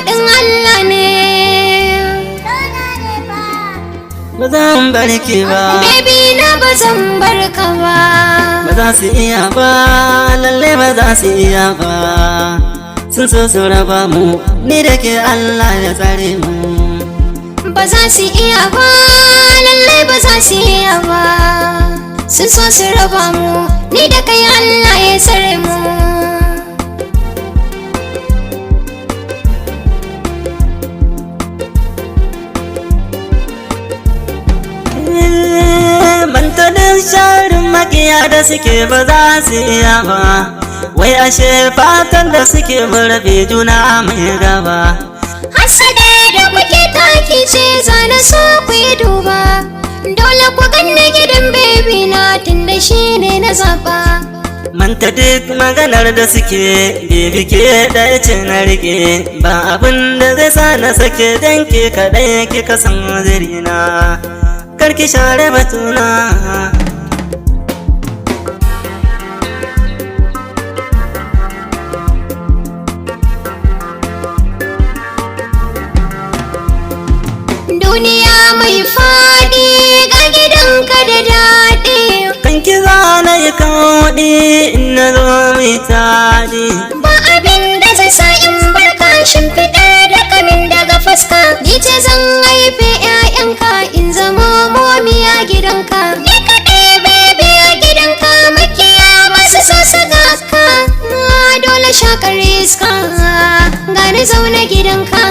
ɗin Allah ne. Ba zan bar ki ba, Baby na ba zan bar ka ba. ba za su iya ba, lalle ba za su iya ba. Sun so su raba mu, ni da ke Allah ya tsare mu. Ba za su iya ba, lallai ba za su iya ba. Sun so su raba mu, ni da kai Allah ya tsare mu. Manta da sharin makiya da suke ba za su iya ba. Wai ashe fatan da suke mun rabe juna mai gaba. Hassada da kuke taki ce zana so ku yi duba. Dole ku ganni gidan baby na tunda shi ne na zaba. Manta duk maganar da suke bebi ke da ce na rike. Ba abin da zai sa na sake dan ke kaɗai kika san zirina. Karki share batuna. Duniya mai faɗi ga gidanka da daɗi. Kan ki zana yi kawaɗi in na zo mai taɗi. Ba abin da zai sa in barka shimfiɗar da kamin daga fuska. Ni ce zan haife 'ya'yanka in zama momi a gidanka. Ni kaɗai bebe a gidanka makiya masu so su ga ka. Dole shakar iska gani zaune gidanka.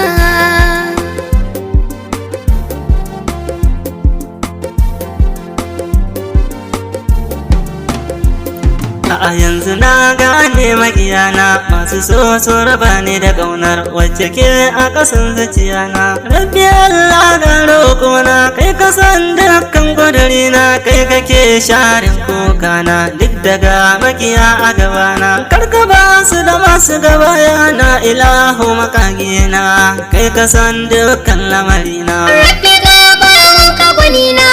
A yanzu na gane makiyana masu so raba ni da ƙaunar wacce ke a ƙasan zuciyana. Rabbi Allah ga roƙona kai ka san dukkan ƙudurina, kai kake sharin kokana duk daga makiya a gabana. Karka ba su da masu gabayana ilahu makagina, kai ka san dukkan lamarina. Rabbi ga bawanka gwanina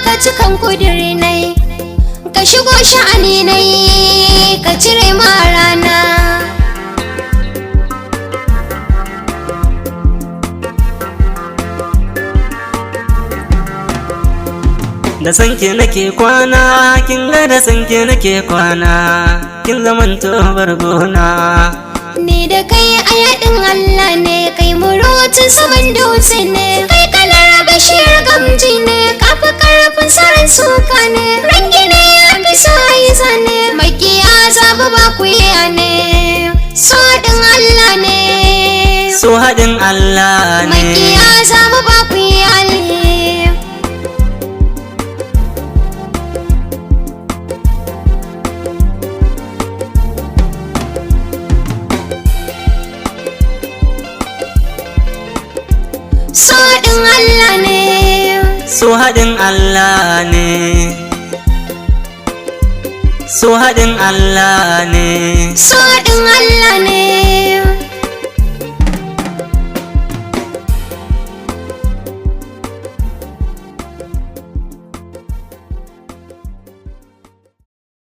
ka cikan kudurinai. Ka shigo sha'ani nai ka cire ma rana. Da sanke nake kwana, kin ga da sanke nake kwana, kin zamanto bargona. Ni da kai a yaɗin Allah ne, kai murutun saman dutse ne. Kai kalar bashir gamji ne, kafa karfin saran suka ne. Rangi ne ya fi so yi zane, makiya zabu ba kuya ne. So haɗin Allah ne, So haɗin Allah ne, makiya zabu ba kuya ne. So haɗin Allah ne, so haɗin Allah ne, so haɗin Allah ne. so haɗin Allah ne.